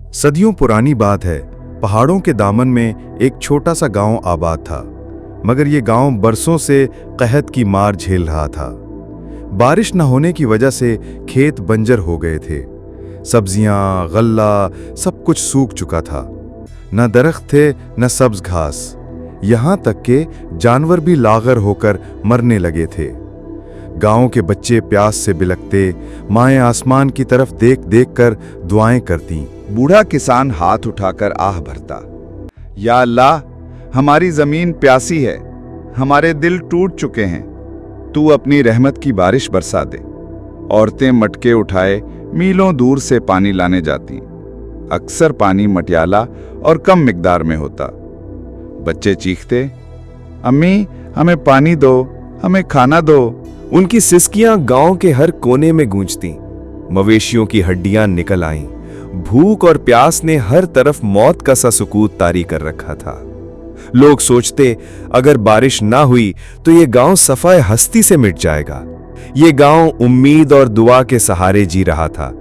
सदियों पुरानी बात है। पहाड़ों के दामन में एक छोटा सा गांव आबाद था, मगर ये गांव बरसों से कहत की मार झेल रहा था। बारिश न होने की वजह से खेत बंजर हो गए थे। सब्जियां, गल्ला, सब कुछ सूख चुका था। न दरख्त थे न सब्ज घास, यहाँ तक के जानवर भी लागर होकर मरने लगे थे। गांव के बच्चे प्यास से बिलखते, माएं आसमान की तरफ देख देख कर दुआएं करती। बूढ़ा किसान हाथ उठाकर आह भरता, या अल्लाह, हमारी जमीन प्यासी है, हमारे दिल टूट चुके हैं, तू अपनी रहमत की बारिश बरसा दे। औरतें मटके उठाए मीलों दूर से पानी लाने जाती। अक्सर पानी मटियाला और कम मिकदार में होता। बच्चे चीखते, अम्मी हमें पानी दो, हमें खाना दो। उनकी सिसकियां गांव के हर कोने में गूंजती। मवेशियों की हड्डियां निकल आईं। भूख और प्यास ने हर तरफ मौत का सा सुकूत तारी कर रखा था। लोग सोचते, अगर बारिश ना हुई तो ये गांव सफाए हस्ती से मिट जाएगा। ये गांव उम्मीद और दुआ के सहारे जी रहा था।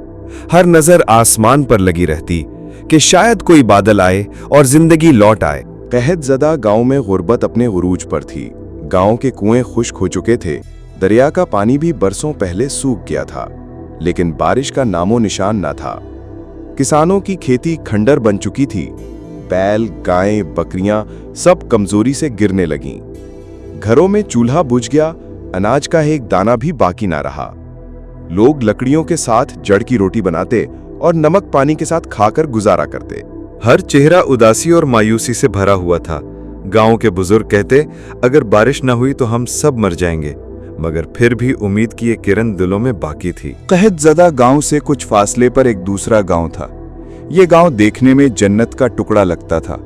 हर नजर आसमान पर लगी रहती कि शायद कोई बादल आए और जिंदगी लौट आए। कहत ज़दा गांव में गुर्बत अपने उरूज पर थी। गांव के कुएं खुश्क हो चुके थे। दरिया का पानी भी बरसों पहले सूख गया था, लेकिन बारिश का नामो निशान न था। किसानों की खेती खंडर बन चुकी थी। बैल, गायें, बकरियां सब कमजोरी से गिरने लगीं। घरों में चूल्हा बुझ गया, अनाज का एक दाना भी बाकी ना रहा। लोग लकड़ियों के साथ जड़ की रोटी बनाते और नमक पानी के साथ खाकर गुजारा करते। हर चेहरा उदासी और मायूसी से भरा हुआ था। गांव के बुजुर्ग कहते, अगर बारिश न हुई तो हम सब मर जाएंगे, मगर फिर भी उम्मीद की एक किरण दिलों में बाकी थी। कहत ज़दा गांव से कुछ फासले पर एक दूसरा गांव था। ये गांव देखने में जन्नत का टुकड़ा लगता था।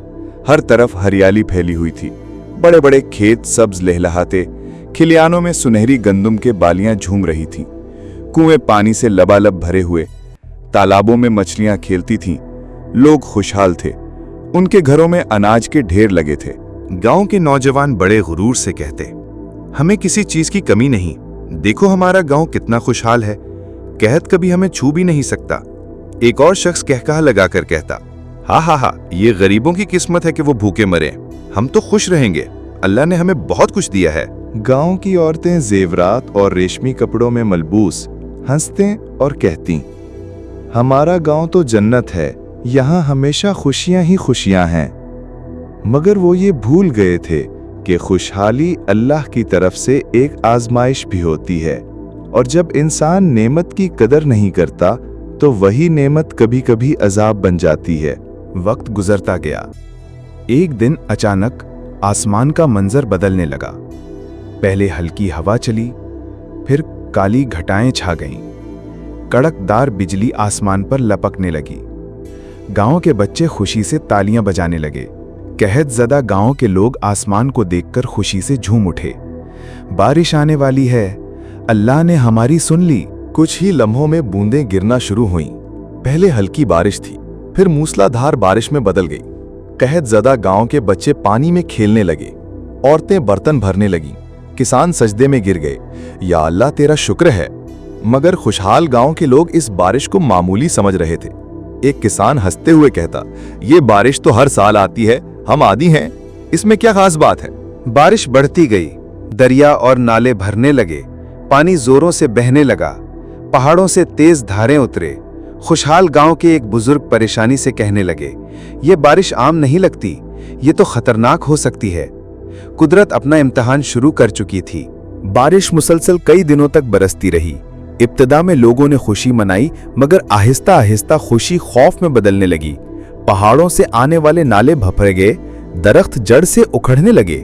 हर तरफ हरियाली फैली हुई थी। बड़े बड़े खेत सब्ज लहलहाते, खलियानों में सुनहरी गंदुम के बालियां झूम रही थीं। कुएं पानी से लबालब भरे हुए, तालाबों में मछलियां खेलती थीं। लोग खुशहाल थे। उनके घरों में अनाज के ढेर लगे थे। गांव के नौजवान बड़े गुरूर से कहते, हमें किसी चीज की कमी नहीं। देखो हमारा गांव कितना खुशहाल है, कहत कभी हमें छू भी नहीं सकता। एक और शख्स कहकहा लगाकर कहता, हा, ये गरीबों की किस्मत है कि वो भूखे मरे, हम तो खुश रहेंगे, अल्लाह ने हमें बहुत कुछ दिया है। गांव की औरतें जेवरात और रेशमी कपड़ों में मलबूस हंसते और कहती, हमारा गांव तो जन्नत है, यहाँ हमेशा खुशियां ही खुशियां हैं। मगर वो ये भूल गए थे कि खुशहाली अल्लाह की तरफ से एक आजमाइश भी होती है, और जब इंसान नेमत की कदर नहीं करता तो वही नेमत कभी कभी अजाब बन जाती है। वक्त गुजरता गया। एक दिन अचानक आसमान का मंजर बदलने लगा। पहले हल्की हवा चली, फिर काली घटाएं छा गईं। कड़कदार बिजली आसमान पर लपकने लगी। गांव के बच्चे खुशी से तालियां बजाने लगे। कहत ज़दा गांव के लोग आसमान को देखकर खुशी से झूम उठे। बारिश आने वाली है, अल्लाह ने हमारी सुन ली। कुछ ही लम्हों में बूंदें गिरना शुरू हुईं। पहले हल्की बारिश थी, फिर मूसलाधार बारिश में बदल गई। कहत ज़दा गांव के बच्चे पानी में खेलने लगे। औरतें बर्तन भरने लगीं। किसान सजदे में गिर गए, या अल्लाह तेरा शुक्र है। मगर खुशहाल गांव के लोग इस बारिश को मामूली समझ रहे थे। एक किसान हंसते हुए कहता, ये बारिश तो हर साल आती है, हम आदी हैं, इसमें क्या खास बात है। बारिश बढ़ती गई। दरिया और नाले भरने लगे। पानी जोरों से बहने लगा। पहाड़ों से तेज धारें उतरे। खुशहाल गांव के एक बुजुर्ग परेशानी से कहने लगे, ये बारिश आम नहीं लगती, ये तो खतरनाक हो सकती है। कुदरत अपना इम्तिहान शुरू कर चुकी थी। बारिश मुसलसल कई दिनों तक बरसती रही। इब्तिदा में लोगों ने खुशी मनाई, मगर आहिस्ता आहिस्ता खुशी खौफ में बदलने लगी। पहाड़ों से आने वाले नाले भफर गए, दरख्त जड़ से उखड़ने लगे।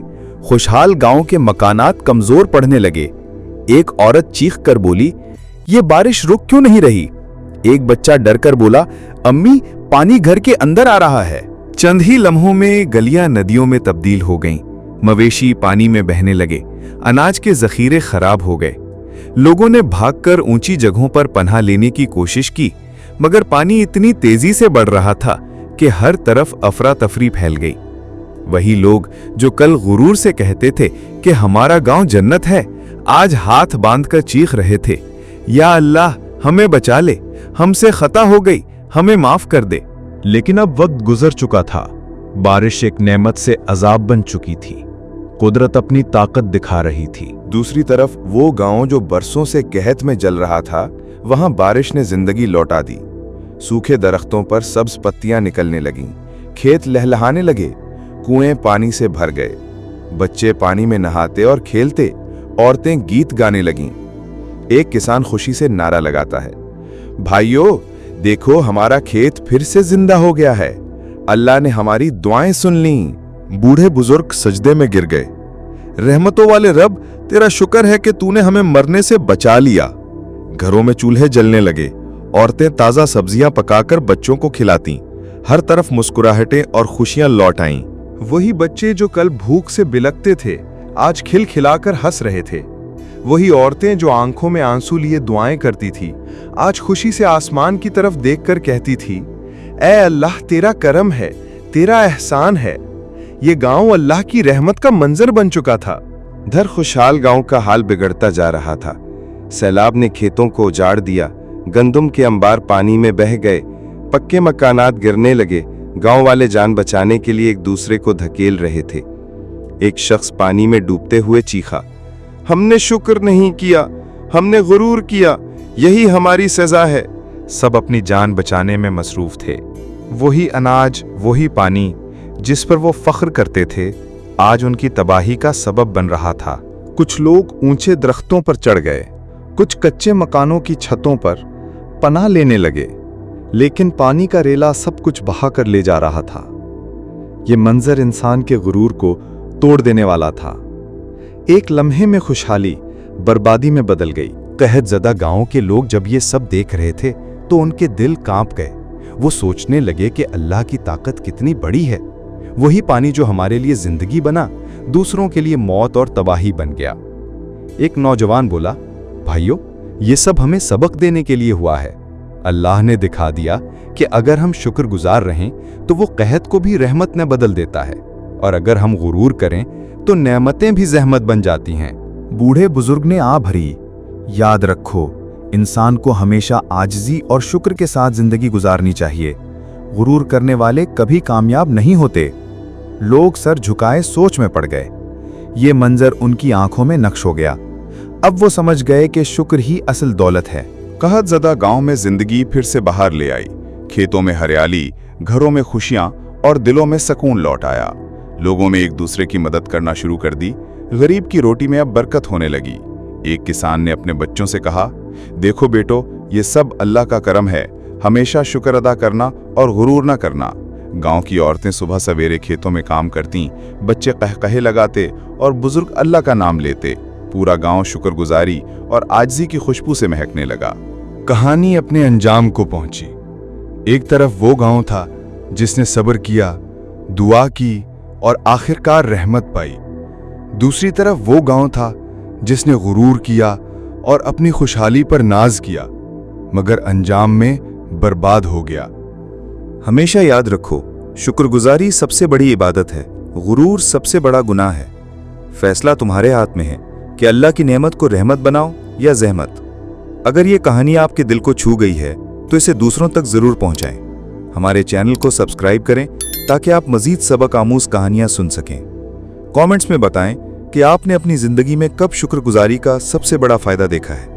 खुशहाल गांव के मकानात कमजोर पड़ने लगे। एक औरत चीख कर बोली, ये बारिश रुक क्यों नहीं रही? एक बच्चा डरकर बोला, अम्मी पानी घर के अंदर आ रहा है। चंद ही लम्हों में गलियां नदियों में तब्दील हो गईं। मवेशी पानी में बहने लगे। अनाज के जखीरे खराब हो गए। लोगों ने भागकर ऊंची जगहों पर पनाह लेने की कोशिश की, मगर पानी इतनी तेजी से बढ़ रहा था कि हर तरफ अफरा तफरी फैल गई। वही लोग जो कल गुरूर से कहते थे कि हमारा गांव जन्नत है, आज हाथ बांधकर चीख रहे थे, या अल्लाह हमें बचा ले, हमसे खता हो गई, हमें माफ कर दे। लेकिन अब वक्त गुजर चुका था। बारिश एक नेमत से अजाब बन चुकी थी। कुदरत अपनी ताकत दिखा रही थी। दूसरी तरफ वो गांव जो बरसों से कहत में जल रहा था, वहां बारिश ने जिंदगी लौटा दी। सूखे दरख्तों पर सब्ज पत्तियां निकलने लगीं, खेत लहलहाने लगे, कुएं पानी से भर गए, बच्चे पानी में नहाते और खेलते, औरतें गीत गाने लगीं। एक किसान खुशी से नारा लगाता है, भाइयों देखो हमारा खेत फिर से जिंदा हो गया है, अल्लाह ने हमारी दुआएं सुन लीं। बूढ़े बुजुर्ग सजदे में गिर गए। रहमतों वाले रब, तेरा शुक्र है कि तूने हमें मरने से बचा लिया। घरों में चूल्हे जलने लगे, औरतें ताजा सब्जियां पकाकर बच्चों को खिलाती, हर तरफ मुस्कुराहटें और खुशियां लौट आईं। वही बच्चे जो कल भूख से बिलखते थे, आज खिलखिलाकर हंस रहे थे। वही औरतें जो आंखों में आंसू लिए दुआएं करती थी, आज खुशी से आसमान की तरफ देखकर कहती थी, ऐ अल्लाह तेरा करम है, तेरा एहसान है। ये गांव अल्लाह की रहमत का मंजर बन चुका था। धर खुशहाल गांव का हाल बिगड़ता जा रहा था। सैलाब ने खेतों को उजाड़ दिया, गंदुम के अंबार पानी में बह गए, पक्के मकानात गिरने लगे। गांव वाले जान बचाने के लिए एक दूसरे को धकेल रहे थे। एक शख्स पानी में डूबते हुए चीखा, हमने शुक्र नहीं किया, हमने गुरूर किया, यही हमारी सजा है। सब अपनी जान बचाने में मसरूफ थे। वही अनाज, वही पानी जिस पर वो फख्र करते थे, आज उनकी तबाही का सबब बन रहा था। कुछ लोग ऊंचे दरख्तों पर चढ़ गए, कुछ कच्चे मकानों की छतों पर पनाह लेने लगे, लेकिन पानी का रेला सब कुछ बहा कर ले जा रहा था। ये मंजर इंसान के गुरूर को तोड़ देने वाला था। एक लम्हे में खुशहाली बर्बादी में बदल गई। कहत ज़दा गांव के लोग जब ये सब देख रहे थे तो उनके दिल कांप गए। वो सोचने लगे कि अल्लाह की ताकत कितनी बड़ी है। वही पानी जो हमारे लिए जिंदगी बना, दूसरों के लिए मौत और तबाही बन गया। एक नौजवान बोला, भाइयों ये सब हमें सबक देने के लिए हुआ है। अल्लाह ने दिखा दिया कि अगर हम शुक्रगुजार रहें तो वो कहत को भी रहमत में बदल देता है, और अगर हम गुरूर करें तो नेमतें भी जहमत बन जाती हैं। बूढ़े बुजुर्ग ने आ भरी, याद रखो इंसान को हमेशा आजिज़ी और शुक्र के साथ जिंदगी गुजारनी चाहिए। गुरूर करने वाले कभी कामयाब नहीं होते। लोग सर झुकाए सोच में पड़ गए। ये मंजर उनकी आंखों में नक्श हो गया। अब वो समझ गए कि शुक्र ही असल दौलत है। कहत ज़दा गांव में जिंदगी फिर से बाहर ले आई। खेतों में हरियाली, घरों में खुशियां और दिलों में सुकून लौट आया। लोगों में एक दूसरे की मदद करना शुरू कर दी। गरीब की रोटी में अब बरकत होने लगी। एक किसान ने अपने बच्चों से कहा, देखो बेटो ये सब अल्लाह का करम है, हमेशा शुक्र अदा करना और गुरूर ना करना। गांव की औरतें सुबह सवेरे खेतों में काम करती, बच्चे कहकहे लगाते और बुजुर्ग अल्लाह का नाम लेते। पूरा गांव शुक्रगुजारी और आजिज़ी की खुशबू से महकने लगा। कहानी अपने अंजाम को पहुंची। एक तरफ वो गांव था जिसने सब्र किया, दुआ की और आखिरकार रहमत पाई। दूसरी तरफ वो गांव था जिसने गुरूर किया और अपनी खुशहाली पर नाज किया, मगर अंजाम में बर्बाद हो गया। हमेशा याद रखो, शुक्रगुजारी सबसे बड़ी इबादत है, गुरूर सबसे बड़ा गुनाह है। फैसला तुम्हारे हाथ में है कि अल्लाह की नेमत को रहमत बनाओ या जहमत। अगर ये कहानी आपके दिल को छू गई है तो इसे दूसरों तक जरूर पहुंचाएं। हमारे चैनल को सब्सक्राइब करें ताकि आप मजीद सबक आमूज कहानियां सुन सकें। कमेंट्स में बताएं कि आपने अपनी जिंदगी में कब शुक्रगुजारी का सबसे बड़ा फायदा देखा है।